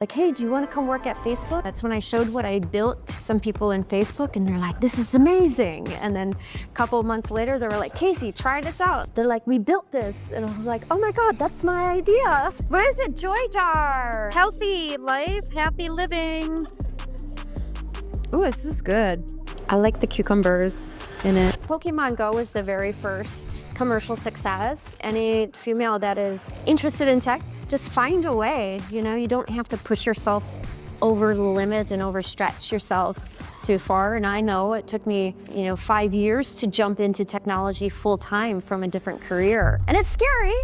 Like, hey, do you want to come work at Facebook? That's when I showed what I built to some people in Facebook, and they're like, this is amazing. And then a couple of months later, they were like, Casie, try this out. They're like, we built this. And I was like, oh my God, that's my idea. What is it? Joy jar. Healthy life, happy living. Ooh, this is good. I like the cucumbers in it. Pokemon Go was the very first commercial success. Any female that is interested in tech, just find a way. You know, you don't have to push yourself over the limit and overstretch yourselves too far. And I know it took me, 5 years to jump into technology full time from a different career. And it's scary.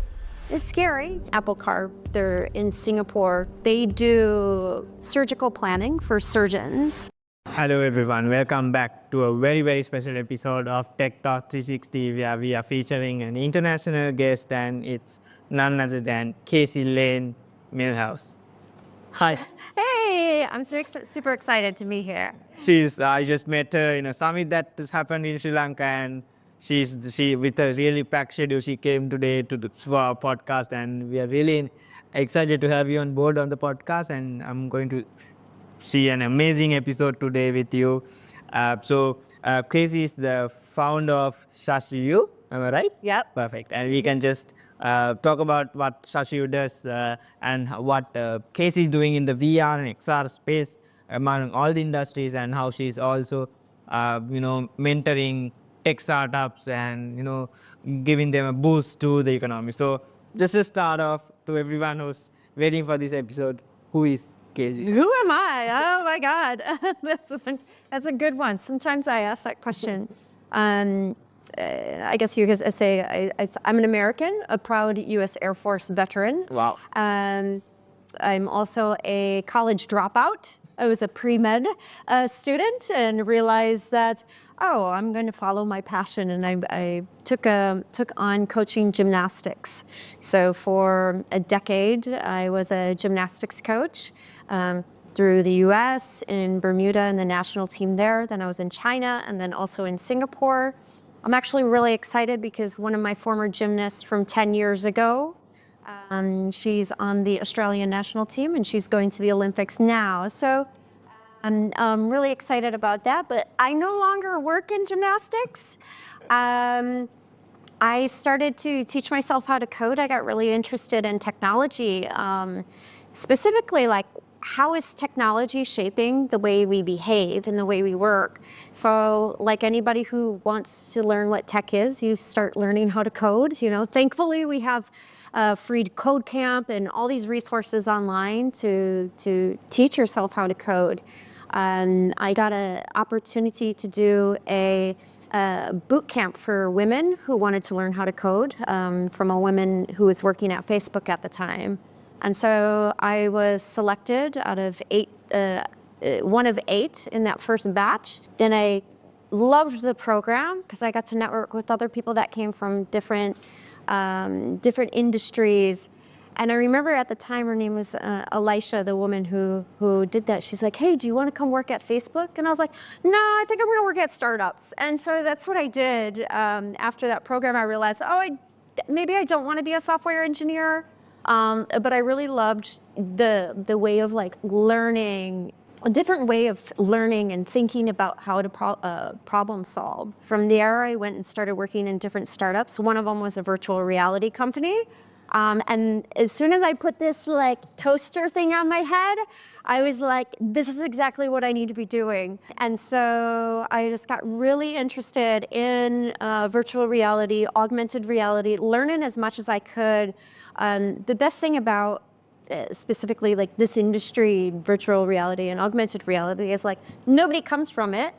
It's scary. Apple Car, they're in Singapore. They do surgical planning for surgeons. Hello everyone, welcome back to a very special episode of TechTalk360 where we are featuring an international guest, and it's none other than Casie Lane Millhouse. Hi. Hey, I'm super excited to be here. I just met her in a summit that has happened in Sri Lanka, and she with a really packed schedule, she came today for our podcast, and we are really excited to have you on board on the podcast, and I'm going to see an amazing episode today with you. Casie is the founder of Shashu, am I right? Yep. Perfect. And we can just talk about what Shashu does and what Casie is doing in the VR and XR space among all the industries, and how she's also, mentoring tech startups and, giving them a boost to the economy. So just to start off, to everyone who's waiting for this episode, who is Casie? Who am I? Oh my God, that's a good one. Sometimes I ask that question. I guess you could say I'm an American, a proud U.S. Air Force veteran. Wow. I'm also a college dropout. I was a pre-med student and realized that, I'm going to follow my passion, and I took on coaching gymnastics. So for a decade, I was a gymnastics coach through the US, in Bermuda, and the national team there. Then I was in China, and then also in Singapore. I'm actually really excited because one of my former gymnasts from 10 years ago, she's on the Australian national team, and she's going to the Olympics now. So I'm really excited about that, but I no longer work in gymnastics. I started to teach myself how to code. I got really interested in technology, specifically like how is technology shaping the way we behave and the way we work. So like anybody who wants to learn what tech is, you start learning how to code. Thankfully we have free code camp and all these resources online to teach yourself how to code. I got an opportunity to do a boot camp for women who wanted to learn how to code from a woman who was working at Facebook at the time. And so I was selected out of one of 8 in that first batch. Then I loved the program because I got to network with other people that came from different industries. And I remember at the time, her name was Elisha, the woman who did that. She's like, hey, do you want to come work at Facebook? And I was like, no, I think I'm going to work at startups. And so that's what I did. After that program, I realized, maybe I don't want to be a software engineer. But I really loved the way of learning, a different way of learning and thinking about how to problem solve. From there, I went and started working in different startups. One of them was a virtual reality company. And as soon as I put this toaster thing on my head, I was like, this is exactly what I need to be doing. And so I just got really interested in virtual reality, augmented reality, learning as much as I could. The best thing about specifically this industry, virtual reality and augmented reality, is nobody comes from it.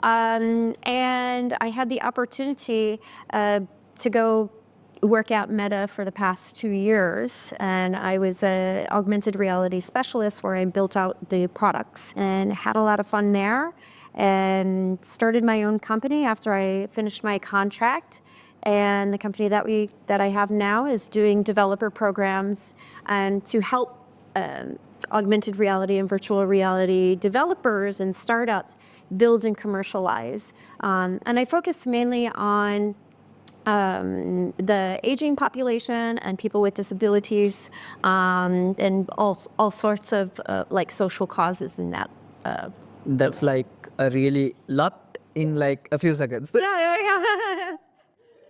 And I had the opportunity to go work at Meta for the past 2 years, and I was an augmented reality specialist where I built out the products and had a lot of fun there, and started my own company after I finished my contract. And the company that I have now is doing developer programs and to help augmented reality and virtual reality developers and startups build and commercialize. And I focus mainly on the aging population and people with disabilities, and all sorts of like social causes in that. That's like a really lot in like a few seconds. Yeah.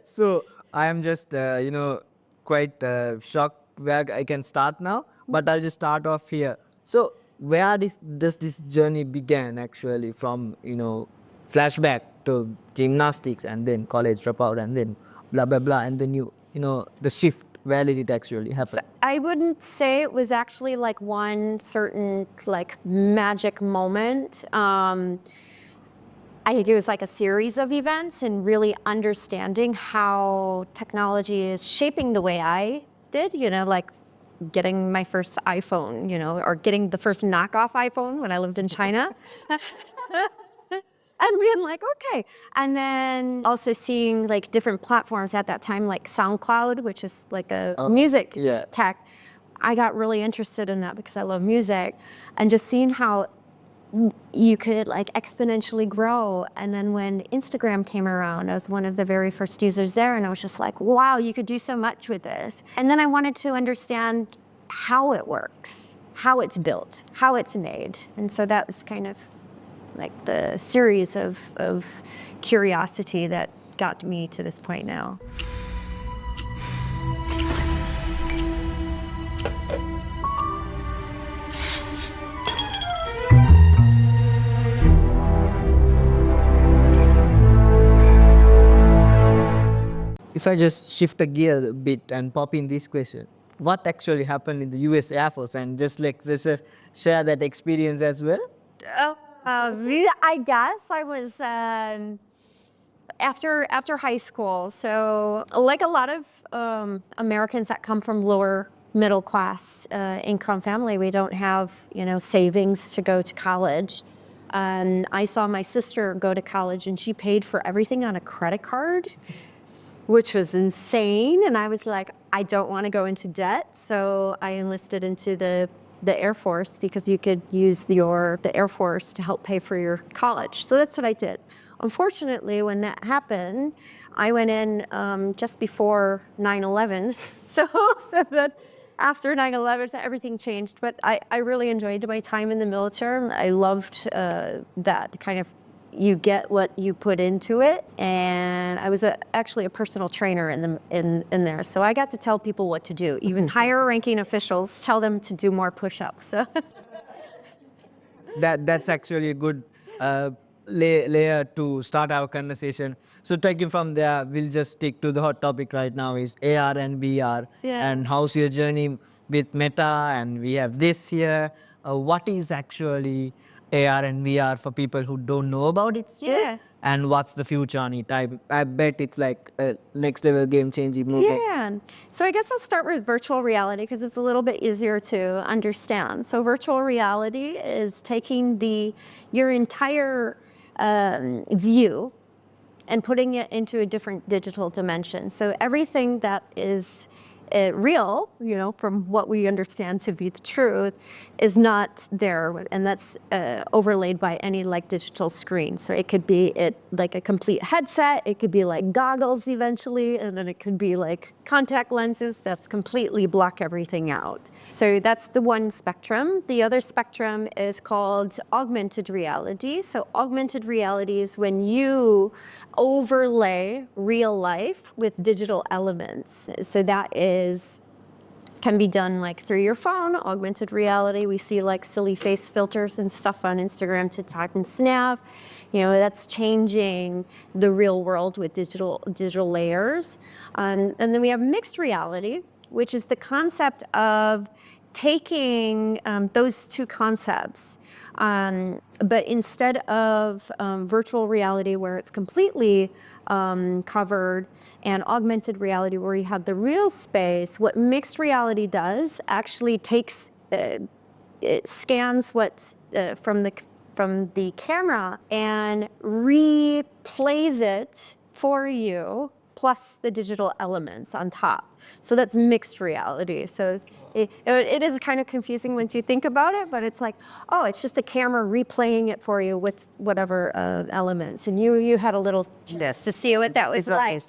So I am just, quite shocked where I can start now, but I'll just start off here. So where does this journey began actually from, flashback to gymnastics and then college dropout and then blah, blah, blah. And then the shift, where did it actually happen? I wouldn't say it was actually like one certain like magic moment. I think it was like a series of events and really understanding how technology is shaping the way I did, like getting my first iPhone, or getting the first knockoff iPhone when I lived in China. And being like, okay. And then also seeing like different platforms at that time, like SoundCloud, which is like a music tech. I got really interested in that because I love music, and just seeing how you could like exponentially grow. And then when Instagram came around, I was one of the very first users there, and I was just like, wow, you could do so much with this. And then I wanted to understand how it works, how it's built, how it's made. And so that was kind of like the series of curiosity that got me to this point now. If I just shift a gear a bit and pop in this question, what actually happened in the US Air Force, and just share that experience as well? I guess I was after high school. So like a lot of Americans that come from lower middle class income family, we don't have savings to go to college. And I saw my sister go to college, and she paid for everything on a credit card, which was insane. And I was like, I don't want to go into debt. So I enlisted into the Air Force because you could use the Air Force to help pay for your college. So that's what I did. Unfortunately, when that happened, I went in just before 9/11. So that after 9/11, everything changed. But I really enjoyed my time in the military. I loved that kind of, you get what you put into it. And I was actually a personal trainer in there. So I got to tell people what to do. Even higher ranking officials, tell them to do more push-ups. So That's actually a good layer to start our conversation. So taking from there, we'll just stick to the hot topic right now is AR and VR. Yeah. And how's your journey with Meta? And we have this here. What is actually AR and VR for people who don't know about it still? Yeah. And what's the future on it? I bet it's like a next level game changing movement. Yeah. So I guess I'll start with virtual reality because it's a little bit easier to understand. So virtual reality is taking your entire view and putting it into a different digital dimension. So everything that is real, from what we understand to be the truth, is not there, and that's overlaid by any like digital screen. So it could be like a complete headset, it could be like goggles eventually, and then it could be like contact lenses that completely block everything out. So that's the one spectrum. The other spectrum is called augmented reality. So augmented reality is when you overlay real life with digital elements. So that can be done like through your phone, augmented reality. We see like silly face filters and stuff on Instagram, TikTok, and Snap. That's changing the real world with digital layers. And then we have mixed reality, which is the concept of taking those two concepts, but instead of virtual reality where it's completely covered, and augmented reality where you have the real space, what mixed reality does actually takes, it scans what's from the camera and replays it for you, plus the digital elements on top. So that's mixed reality. So it is kind of confusing once you think about it, but it's like, oh, it's just a camera replaying it for you with whatever elements. And you had a little test to see what that was like.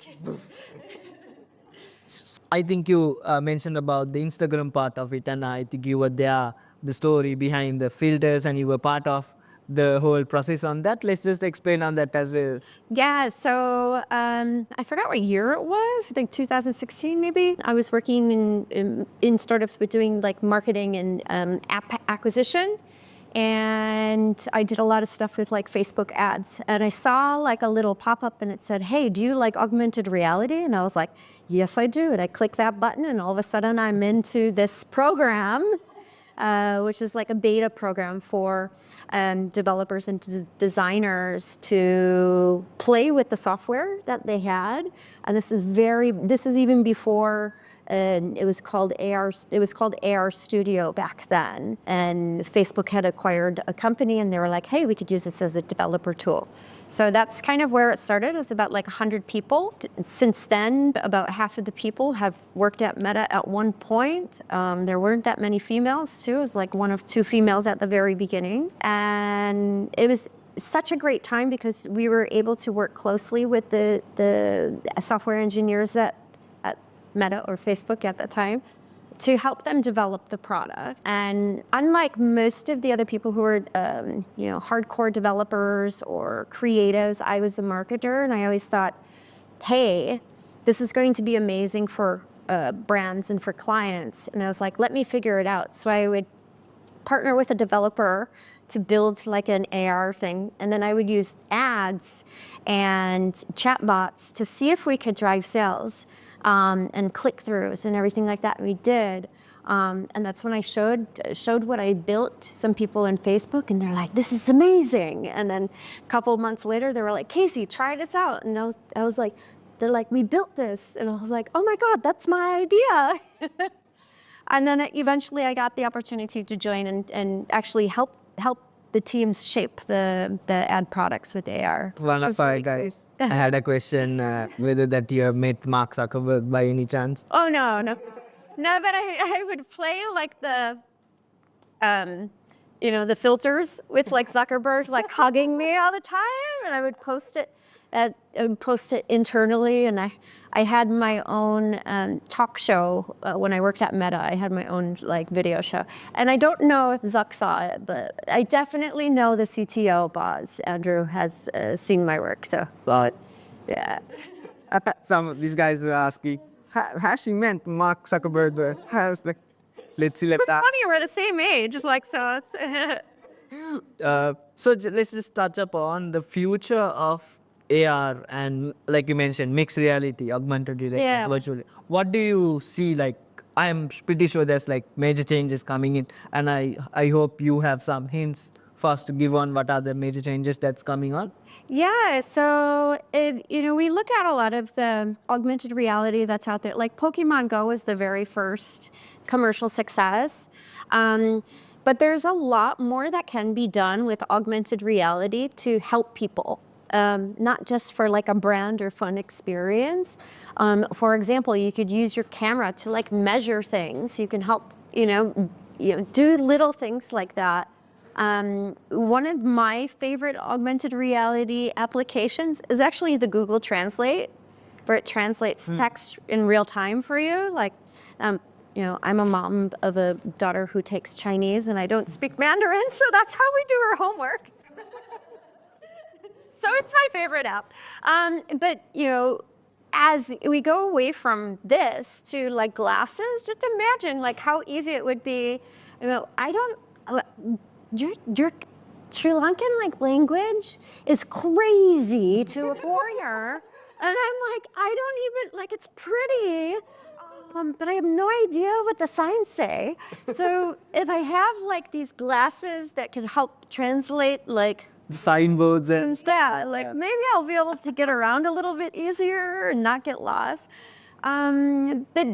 I think you mentioned about the Instagram part of it, and I think you were there, the story behind the filters, and you were part of the whole process on that. Let's just explain on that as well. Yeah, so I forgot what year it was. I think 2016 maybe. I was working in startups with doing like marketing and app acquisition. And I did a lot of stuff with like Facebook ads. And I saw like a little pop-up and it said, hey, do you like augmented reality? And I was like, yes, I do. And I clicked that button and all of a sudden I'm into this program, which is like a beta program for developers and designers to play with the software that they had. And this is even before it was called AR Studio back then. And Facebook had acquired a company and they were like, hey, we could use this as a developer tool. So that's kind of where it started. It was about like 100 people. Since then, about half of the people have worked at Meta at one point. There weren't that many females too. It was like one of two females at the very beginning. And it was such a great time because we were able to work closely with the software engineers at Meta or Facebook at the time to help them develop the product. And unlike most of the other people who were, hardcore developers or creatives, I was a marketer, and I always thought, hey, this is going to be amazing for brands and for clients. And I was like, let me figure it out. So I would partner with a developer to build like an AR thing, and then I would use ads and chatbots to see if we could drive sales. And click-throughs and everything like that. We did, and that's when I showed what I built to some people in Facebook, and they're like, "This is amazing!" And then a couple of months later, they were like, "Casie, try this out." And I was like, "They're like, we built this," and I was like, "Oh my God, that's my idea!" And then eventually, I got the opportunity to join and actually help the teams shape the ad products with AR. One of our guys, I had a question whether that you have met Mark Zuckerberg by any chance. Oh no, but I would play like the filters with like Zuckerberg like hugging me all the time, and I would post it internally. And I had my own talk show when I worked at Meta. I had my own like video show, and I don't know if Zuck saw it, but I definitely know the CTO boss Andrew has seen my work. So, well, yeah. Some of these guys were asking, has she meant Mark Zuckerberg? How's the? Let's see, let that. Funny, we're the same age, like so. It's So let's just touch upon the future of AR and, like you mentioned, mixed reality, augmented reality, Yeah. virtual. What do you see? Like, I'm pretty sure there's like major changes coming in, and I hope you have some hints for us to give on what are the major changes that's coming on. Yeah, so we look at a lot of the augmented reality that's out there. Like Pokemon Go was the very first commercial success. But there's a lot more that can be done with augmented reality to help people, not just for like a brand or fun experience. For example, you could use your camera to like measure things. You can help, do little things like that. One of my favorite augmented reality applications is actually the Google Translate, where it translates text in real time for you. Like, I'm a mom of a daughter who takes Chinese, and I don't speak Mandarin, so that's how we do our homework. So it's my favorite app. But as we go away from this to like glasses, just imagine like how easy it would be. Your Sri Lankan like language is crazy to a foreigner, and I'm like, I don't even like. It's pretty, but I have no idea what the signs say. So if I have like these glasses that can help translate like Signboards and instead, like maybe I'll be able to get around a little bit easier and not get lost. But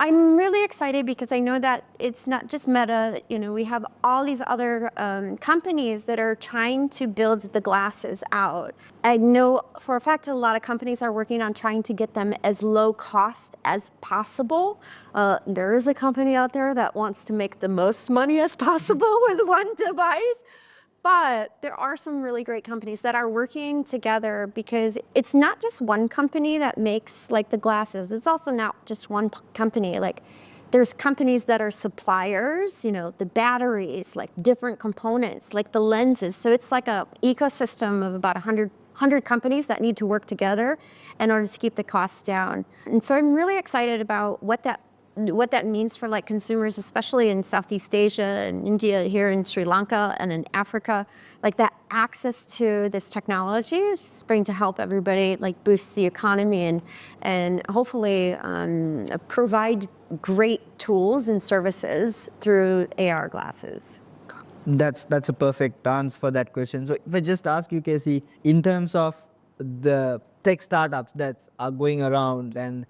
I'm really excited because I know that it's not just Meta. We have all these other companies that are trying to build the glasses out. I know for a fact a lot of companies are working on trying to get them as low cost as possible. There is a company out there that wants to make the most money as possible with one device. But there are some really great companies that are working together, because it's not just one company that makes like the glasses. It's also not just one company. Like there's companies that are suppliers, you know, the batteries, like different components, like the lenses. So it's like a ecosystem of about 100 companies that need to work together in order to keep the costs down. And so I'm really excited about what that means for like consumers, especially in Southeast Asia and India, here in Sri Lanka and in Africa. Like that access to this technology is just going to help everybody like boost the economy and hopefully provide great tools and services through AR glasses. That's a perfect answer for that question. So if I just ask you, Casie, in terms of the tech startups that are going around and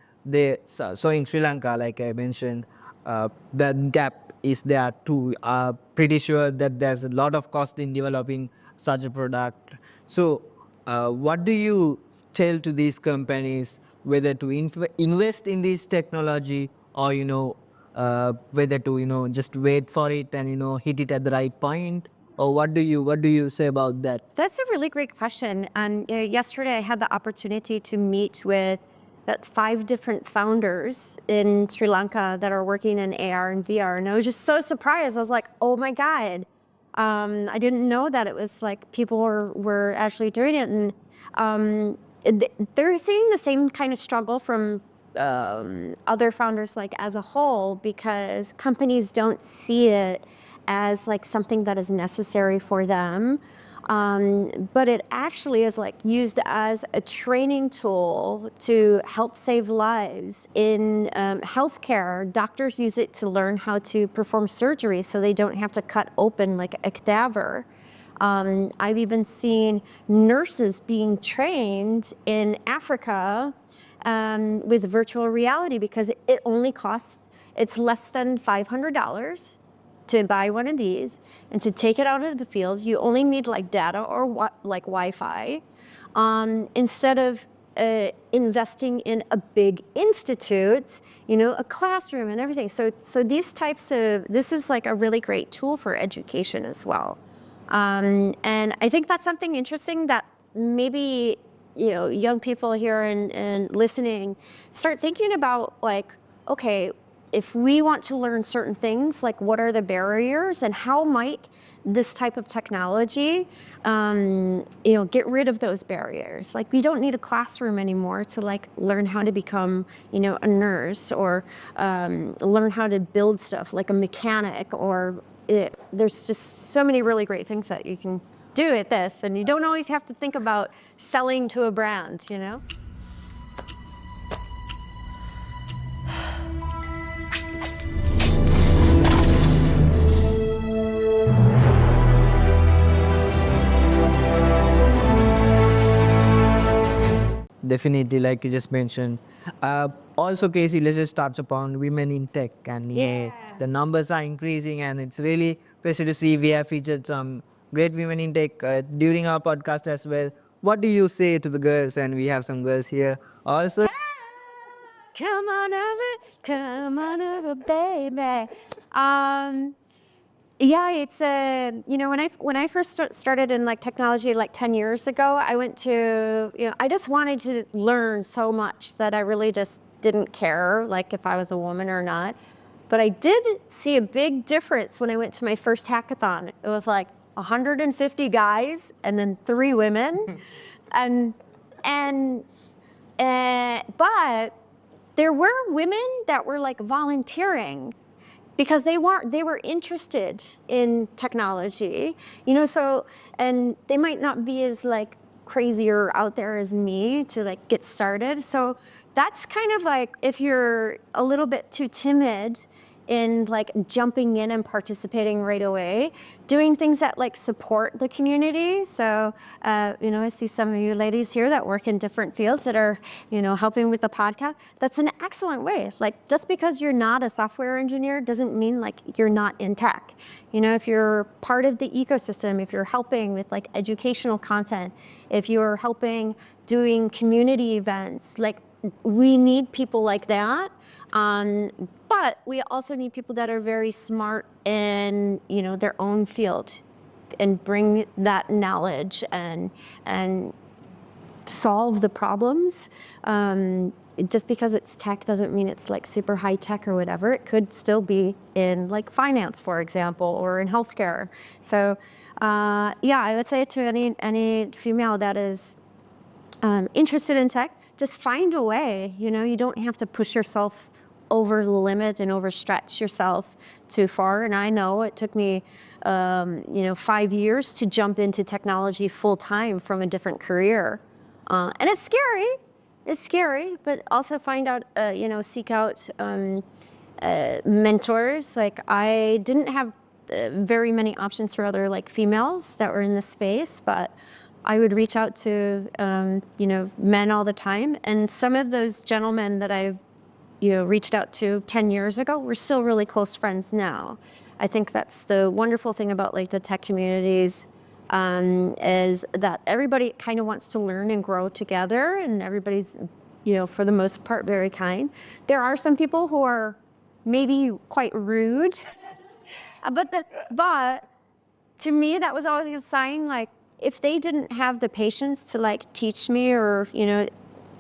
so in Sri Lanka, like I mentioned, the gap is there too. Pretty sure that there's a lot of cost in developing such a product. So what do you tell to these companies whether to invest in this technology, or whether to just wait for it and hit it at the right point? Or what do you say about that? That's a really great question. Yesterday, I had the opportunity to meet with 5 different founders in Sri Lanka that are working in AR and VR, and I was just so surprised. I was like, "Oh my God!" I didn't know that it was like people were actually doing it, and they're seeing the same kind of struggle from other founders, like as a whole, because companies don't see it as like something that is necessary for them. But it actually is like used as a training tool to help save lives. In healthcare, doctors use it to learn how to perform surgery so they don't have to cut open like a cadaver. I've even seen nurses being trained in Africa with virtual reality, because it only costs, it's less than $500 to buy one of these, and to take it out of the field. You only need like data or like Wi-Fi, instead of investing in a big institute, a classroom and everything. So this is like a really great tool for education as well. And I think that's something interesting that maybe young people here and listening start thinking about, like, okay, if we want to learn certain things, like what are the barriers and how might this type of technology, get rid of those barriers? Like we don't need a classroom anymore to like learn how to become, a nurse, or learn how to build stuff like a mechanic, or there's just so many really great things that you can do at this, and you don't always have to think about selling to a brand, Definitely, like you just mentioned. Also, Casie, let's just touch upon women in tech, and Yeah. the numbers are increasing, and it's really pleasure to see we have featured some great women in tech during our podcast as well. What do you say to the girls? And we have some girls here also. Come on over, baby. Yeah, it's when I first started in like technology like 10 years ago, I went to I just wanted to learn so much that I really just didn't care like if I was a woman or not. But I did see a big difference when I went to my first hackathon. It was like 150 guys and then 3 women, and but there were women that were like volunteering, because they were interested in technology, so, and they might not be as like crazy or out there as me to like get started. So that's kind of like, if you're a little bit too timid in like jumping in and participating right away, doing things that like support the community. So, I see some of you ladies here that work in different fields that are, helping with the podcast. That's an excellent way. Like just because you're not a software engineer doesn't mean like you're not in tech. If you're part of the ecosystem, if you're helping with like educational content, if you're helping doing community events, like we need people like that. But we also need people that are very smart in, their own field. and bring that knowledge and solve the problems. Just because it's tech doesn't mean it's like super high tech or whatever. It could still be in like finance, for example, or in healthcare. So yeah, I would say to any female that is interested in tech, just find a way. You know, you don't have to push yourself over the limit and overstretch yourself too far. And I know it took me, 5 years to jump into technology full time from a different career. And it's scary. It's scary, but also find out, seek out mentors. Like I didn't have very many options for other like females that were in the space, but I would reach out to, men all the time. And some of those gentlemen that I've, reached out to 10 years ago, we're still really close friends now. I think that's the wonderful thing about like the tech communities, is that everybody kind of wants to learn and grow together, and everybody's, for the most part, very kind. There are some people who are maybe quite rude, but to me, that was always a sign, like, if they didn't have the patience to like teach me, or,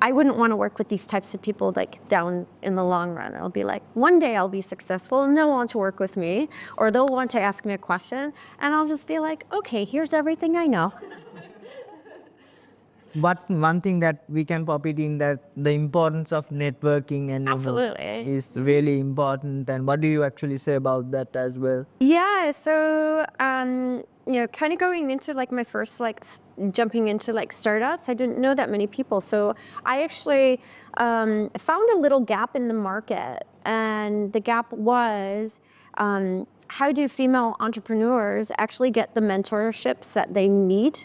I wouldn't want to work with these types of people like down in the long run. I'll be like, one day I'll be successful and they'll want to work with me, or they'll want to ask me a question, and I'll just be like, okay, here's everything I know. But one thing that we can pop it in, that the importance of networking and Absolutely. is really important. And what do you actually say about that as well? Yeah, so kind of going into like my first jumping into like startups, I didn't know that many people. So I actually found a little gap in the market, and the gap was how do female entrepreneurs actually get the mentorships that they need?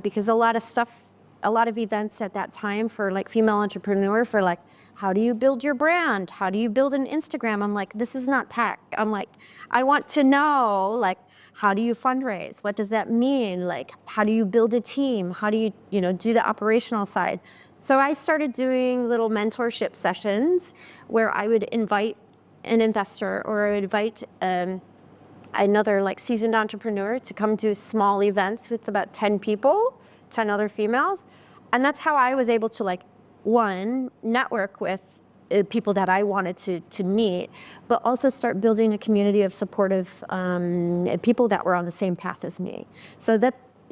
Because a lot of events at that time for like female entrepreneur, for like, how do you build your brand? How do you build an Instagram? I'm like, this is not tech. I'm like, I want to know, like, how do you fundraise? What does that mean? Like, how do you build a team? How do you, do the operational side? So I started doing little mentorship sessions where I would invite an investor, or I would invite another like seasoned entrepreneur to come to small events with about 10 people, 10 other females. And that's how I was able to like, one, network with people that I wanted to meet, but also start building a community of supportive people that were on the same path as me. So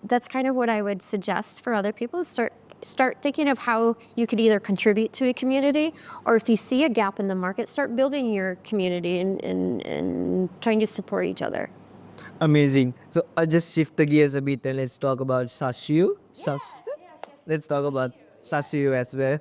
that's kind of what I would suggest for other people, is start thinking of how you could either contribute to a community, or if you see a gap in the market, start building your community and trying to support each other. Amazing. So I'll just shift the gears a bit and let's talk about Shashu. Let's talk about Shashu as well.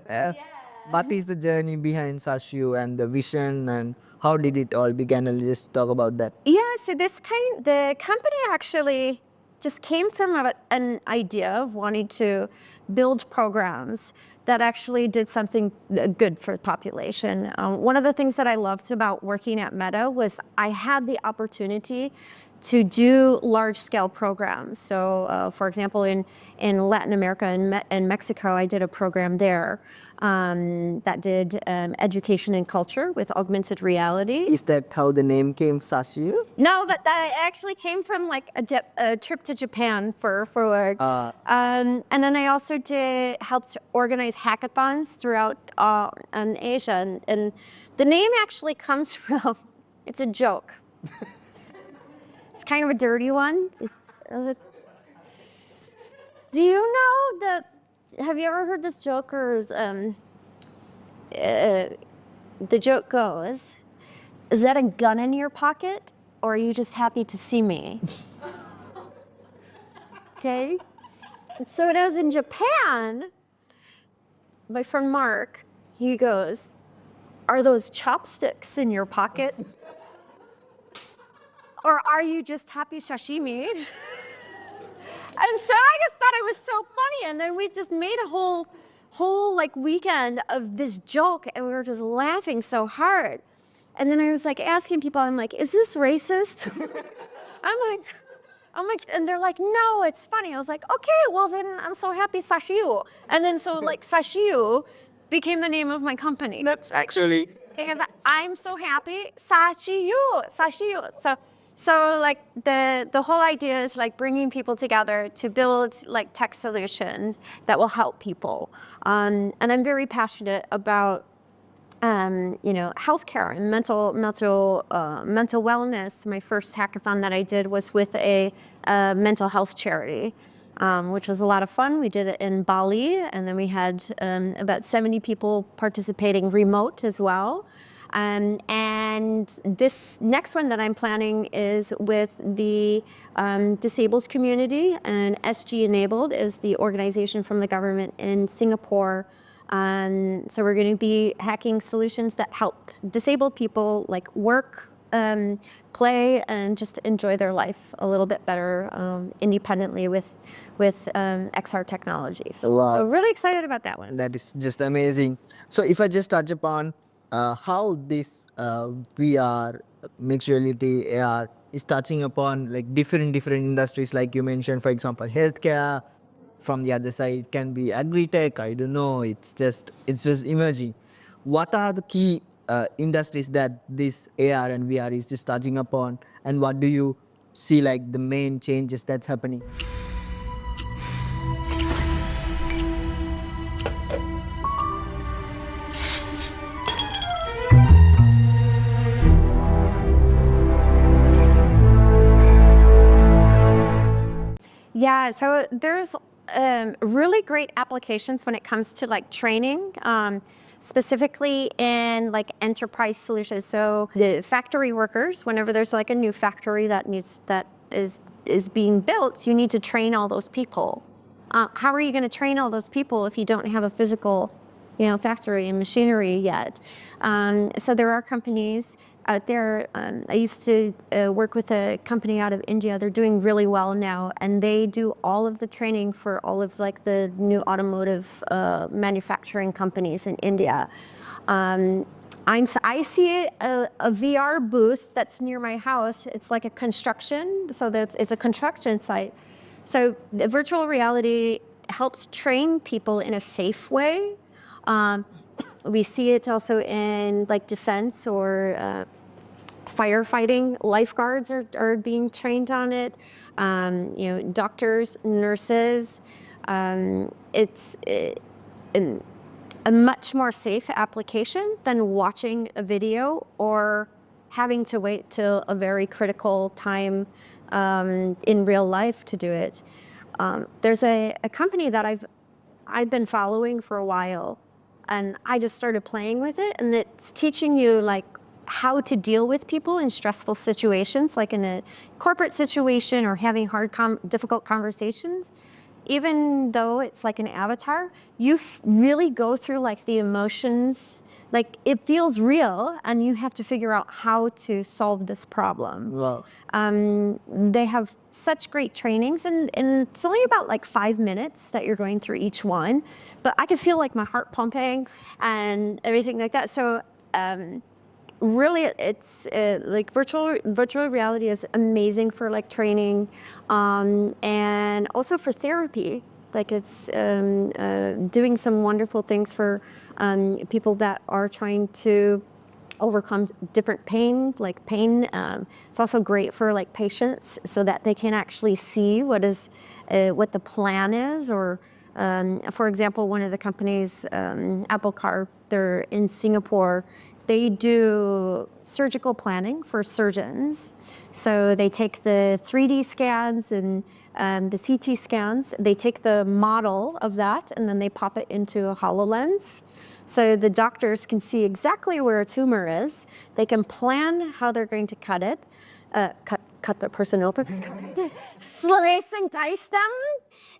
What is the journey behind Shashu and the vision, and how did it all begin? I'll just talk about that. Yeah, so the company actually just came from an idea of wanting to build programs that actually did something good for the population. One of the things that I loved about working at Meta was I had the opportunity to do large-scale programs. So, for example, in Latin America and Mexico, I did a program there that did education and culture with augmented reality. Is that how the name came, Shashu? No, but that actually came from like a trip to Japan for work. And then I also helped organize hackathons throughout in Asia. And the name actually comes from, it's a joke. It's kind of a dirty one. Do you know have you ever heard this joke? Or the joke goes, is that a gun in your pocket, or are you just happy to see me? Okay? And so when I was in Japan, my friend Mark, he goes, are those chopsticks in your pocket? Or are you just happy sashimi? And so I just thought it was so funny. And then we just made a whole like weekend of this joke, and we were just laughing so hard. And then I was like asking people, I'm like, is this racist? I'm like, and they're like, no, it's funny. I was like, okay, well then I'm so happy Sashiu. And then so like Sashiu became the name of my company. That's actually... And I'm so happy Sashiu. So So like the whole idea is like bringing people together to build like tech solutions that will help people. And I'm very passionate about healthcare and mental wellness. My first hackathon that I did was with a mental health charity, which was a lot of fun. We did it in Bali, and then we had about 70 people participating remote as well. And this next one that I'm planning is with the disabled community, and SG Enabled is the organization from the government in Singapore. So we're going to be hacking solutions that help disabled people like work, play, and just enjoy their life a little bit better independently with XR technologies. Wow. So really excited about that one. That is just amazing. So if I just touch upon how this VR, mixed reality, AR is touching upon like different industries, like you mentioned, for example, healthcare. From the other side, it can be agri-tech. I don't know. It's just emerging. What are the key industries that this AR and VR is just touching upon, and what do you see like the main changes that's happening? Yeah, so there's really great applications when it comes to like training, specifically in like enterprise solutions. So the factory workers, whenever there's like a new factory that is being built, you need to train all those people. How are you going to train all those people if you don't have a physical factory and machinery yet? So there are companies out there. I used to work with a company out of India. They're doing really well now, and they do all of the training for all of like the new automotive manufacturing companies in India. I see a VR booth that's near my house. It's like a construction, so it's a construction site. So the virtual reality helps train people in a safe way. We see it also in like defense or firefighting. Lifeguards are being trained on it. Doctors, nurses. It's a much more safe application than watching a video or having to wait till a very critical time in real life to do it. There's a company that I've been following for a while, and I just started playing with it, and it's teaching you like how to deal with people in stressful situations, like in a corporate situation or having difficult conversations. Even though it's like an avatar, you really go through like the emotions, like it feels real, and you have to figure out how to solve this problem. Wow. They have such great trainings, and it's only about like 5 minutes that you're going through each one, but I can feel like my heart pumping and everything like that. So really, it's like virtual reality is amazing for like training, and also for therapy. Like it's doing some wonderful things for people that are trying to overcome different pain, like pain. It's also great for like patients so that they can actually see what the plan is. Or for example, one of the companies, Apple Car, they're in Singapore. They do surgical planning for surgeons. So they take the 3D scans and the CT scans, they take the model of that, and then they pop it into a HoloLens. So the doctors can see exactly where a tumor is. They can plan how they're going to cut it, cut the person open, slice and dice them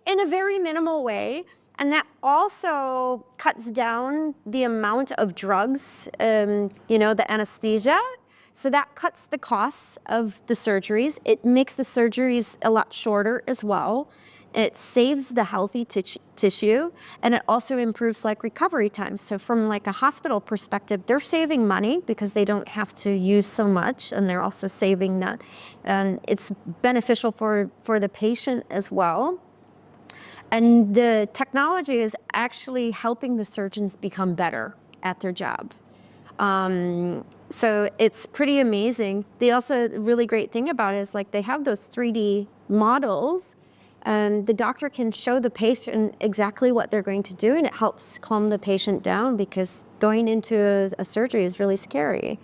in a very minimal way. And that also cuts down the amount of drugs, the anesthesia. So that cuts the costs of the surgeries. It makes the surgeries a lot shorter as well. It saves the healthy tissue, and it also improves like recovery time. So from like a hospital perspective, they're saving money because they don't have to use so much, and they're also saving that. And it's beneficial for the patient as well. And the technology is actually helping the surgeons become better at their job. So it's pretty amazing. They also, really great thing about it is like they have those 3D models, and the doctor can show the patient exactly what they're going to do, and it helps calm the patient down because going into a surgery is really scary.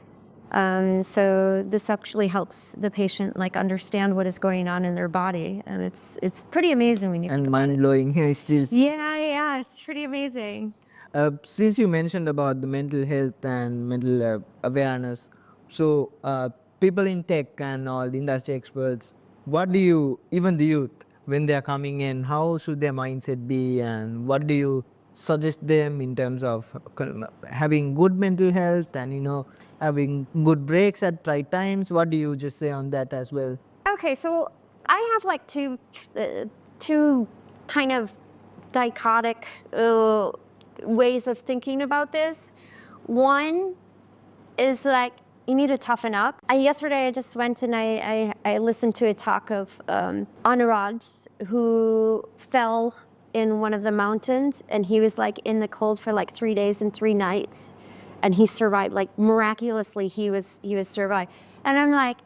So this actually helps the patient like understand what is going on in their body, and it's pretty amazing when you. And mind blowing. It's just Yeah, it's pretty amazing. since you mentioned about the mental health and mental awareness, so people in tech and all the industry experts, what do you, even the youth, when they are coming in, how should their mindset be, and what do you suggest them in terms of having good mental health and having good breaks at right times? What do you just say on that as well? Okay, so I have like two kind of dichotic ways of thinking about this. One is like you need to toughen up. Yesterday I just went and I listened to a talk of Anurad, who fell in one of the mountains, and he was like in the cold for like 3 days and 3 nights, and he survived. Like miraculously, he was survived. And I'm like,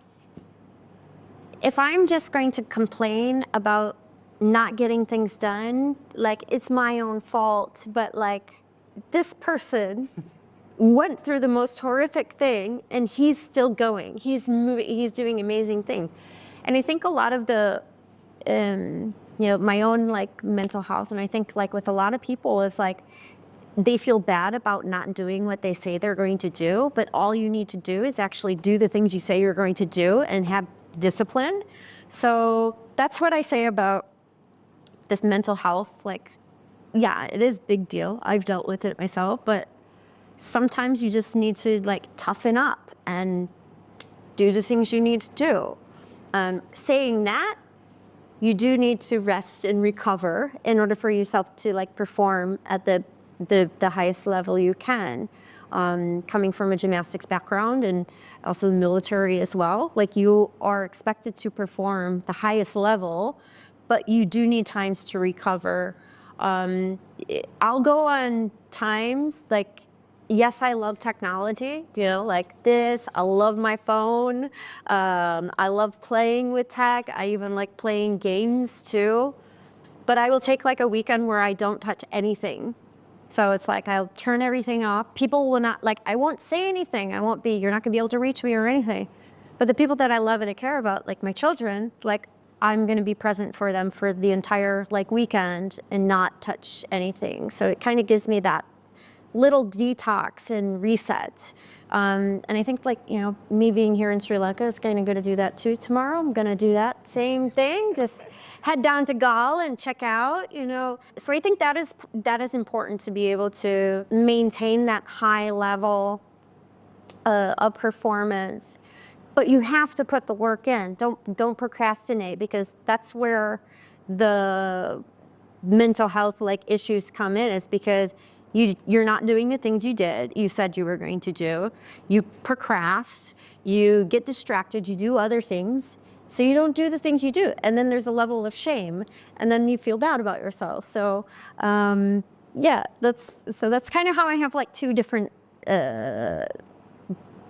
if I'm just going to complain about not getting things done, like it's my own fault, but like this person went through the most horrific thing and he's still going. He's moving, he's doing amazing things. And I think a lot of the, my own like mental health, and I think like with a lot of people is like, they feel bad about not doing what they say they're going to do, but all you need to do is actually do the things you say you're going to do and have discipline. So that's what I say about this mental health. Like, yeah, it is a big deal. I've dealt with it myself, but sometimes you just need to like toughen up and do the things you need to do. Saying that, you do need to rest and recover in order for yourself to like perform at the highest level you can. Coming from a gymnastics background and also the military as well, like you are expected to perform the highest level, but you do need times to recover. I'll go on times like, yes, I love technology, like this. I love my phone. I love playing with tech. I even like playing games too. But I will take like a weekend where I don't touch anything. So it's like I'll turn everything off. People will not, like, I won't say anything. You're not gonna be able to reach me or anything. But the people that I love and I care about, like my children, like I'm gonna be present for them for the entire like weekend and not touch anything. So it kind of gives me that little detox and reset. And I think like, me being here in Sri Lanka is kind of going to do that too tomorrow. I'm going to do that same thing, just head down to Gal and check out, So I think that is important to be able to maintain that high level of performance. But you have to put the work in. Don't procrastinate, because that's where the mental health like issues come in, is because you're not doing the things you said you were going to do. You procrast, you get distracted, you do other things, so you don't do the things you do. And then there's a level of shame, and then you feel bad about yourself. So yeah, that's kind of how I have like two different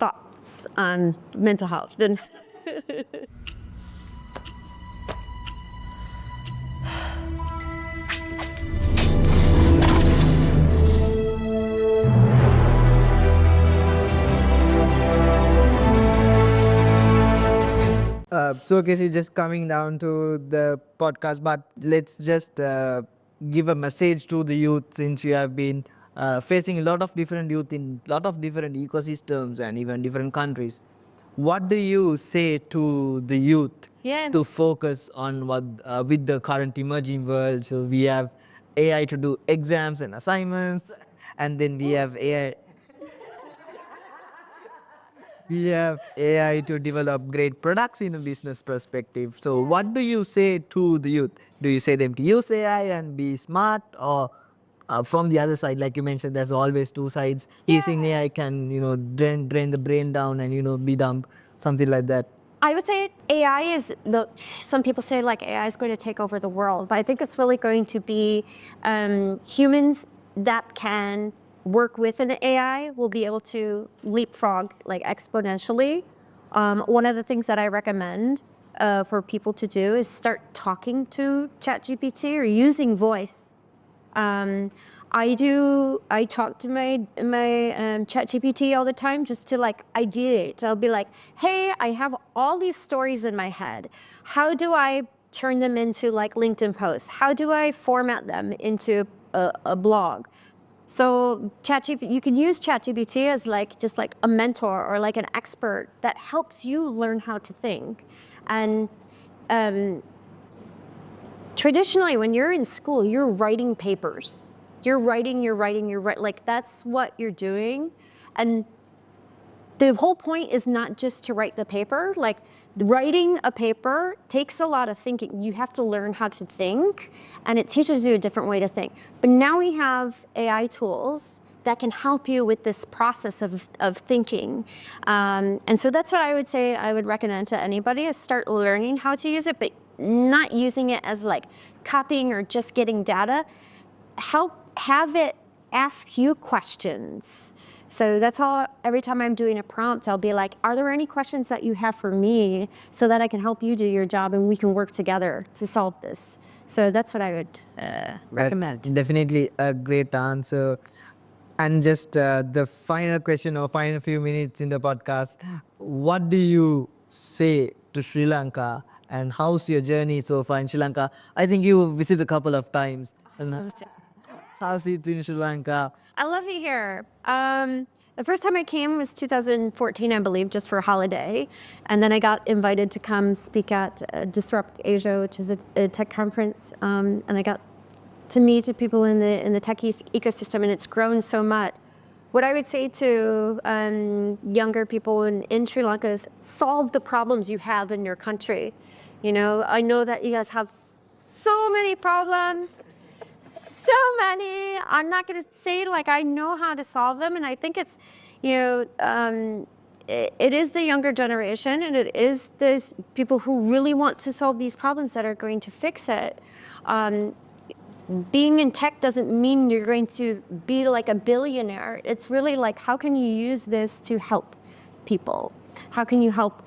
thoughts on mental health. So, Casey, just coming down to the podcast, but let's just give a message to the youth, since you have been facing a lot of different youth in a lot of different ecosystems and even different countries. What do you say to the youth to focus on what with the current emerging world? So we have AI to do exams and assignments, and then we have AI to develop great products in a business perspective. So what do you say to the youth? Do you say them to use AI and be smart, or from the other side, like you mentioned, there's always two sides. Using AI can, drain the brain down and, be dumb, something like that. I would say some people say like AI is going to take over the world, but I think it's really going to be humans that can work with an AI will be able to leapfrog like exponentially. One of the things that I recommend for people to do is start talking to ChatGPT or using voice. I talk to my ChatGPT all the time just to like ideate. I'll be like, hey, I have all these stories in my head. How do I turn them into like LinkedIn posts? How do I format them into a blog? So ChatGPT, you can use ChatGPT as like just like a mentor or like an expert that helps you learn how to think. And traditionally, when you're in school, you're writing papers. You're writing, like that's what you're doing. And the whole point is not just to write the paper. Like writing a paper takes a lot of thinking. You have to learn how to think, and it teaches you a different way to think. But now we have AI tools that can help you with this process of thinking. And so that's what I would say I would recommend to anybody is start learning how to use it, but not using it as like copying or just getting data. Have it ask you questions. So that's all, every time I'm doing a prompt, I'll be like, are there any questions that you have for me so that I can help you do your job and we can work together to solve this? So that's what I would recommend. That's definitely a great answer. And just the final question or final few minutes in the podcast, what do you say to Sri Lanka and how's your journey so far in Sri Lanka? I think you visited a couple of times. And how's it in Sri Lanka? I love it here. The first time I came was 2014, I believe, just for a holiday. And then I got invited to come speak at Disrupt Asia, which is a tech conference. And I got to meet people in the tech ecosystem, and it's grown so much. What I would say to younger people in Sri Lanka is solve the problems you have in your country. You know, I know that you guys have so many problems. So many. I'm not going to say like I know how to solve them, and I think it's, you know, it is the younger generation, and it is these people who really want to solve these problems that are going to fix it. Being in tech doesn't mean you're going to be like a billionaire. It's really like how can you use this to help people? How can you help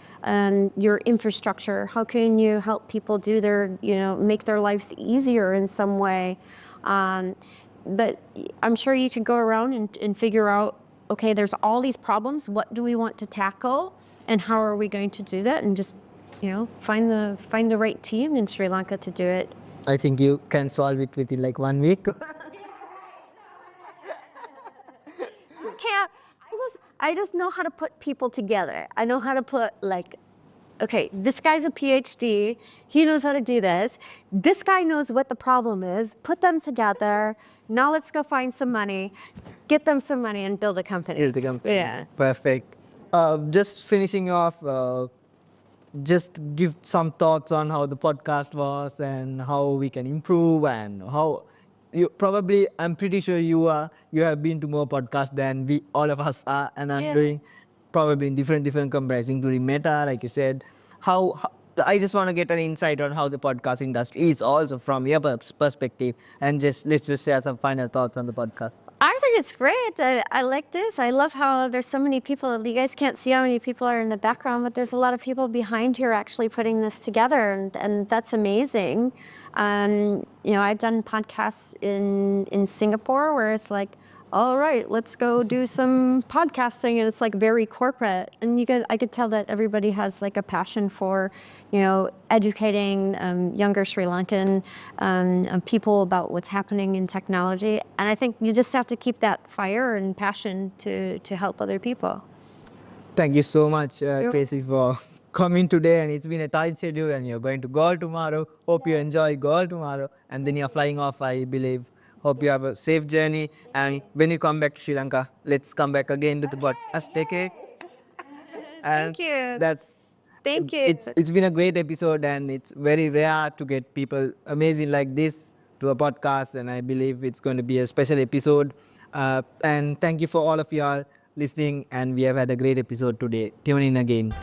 your infrastructure? How can you help people do their, you know, make their lives easier in some way? But I'm sure you could go around and figure out, okay, there's all these problems. What do we want to tackle, and how are we going to do that? And just, you know, find the right team in Sri Lanka to do it. I think you can solve it within like 1 week. I just know how to put people together. I know how to put like, okay, this guy's a PhD. He knows how to do this. This guy knows what the problem is. Put them together. Now let's go find some money, get them some money, and build a company. Build the company. Yeah. Perfect. Just finishing off, just give some thoughts on how the podcast was and how we can improve and how you probably, I'm pretty sure you have been to more podcasts than we all of us are, and I'm doing probably in different companies, including Meta, like you said. How I just want to get an insight on how the podcast industry is also from your perspective, and let's just share some final thoughts on the podcast. I think it's great. I like this. I love how there's so many people. You guys can't see how many people are in the background, but there's a lot of people behind here actually putting this together, and that's amazing. You know, I've done podcasts in Singapore where it's like, all right, let's go do some podcasting, and it's like very corporate. And I could tell that everybody has like a passion for, you know, educating younger Sri Lankan people about what's happening in technology. And I think you just have to keep that fire and passion to help other people. Thank you so much, Casie, for coming today. And it's been a tight schedule, and you're going to Goa tomorrow. Hope you enjoy Goa tomorrow, and then you're flying off, I believe. Hope you have a safe journey, and when you come back to Sri Lanka, let's come back again to the podcast. Take care. And Thank you. Thank you. It's been a great episode, and it's very rare to get people amazing like this to a podcast, and I believe it's going to be a special episode. And thank you for all of y'all listening, and we have had a great episode today. Tune in again.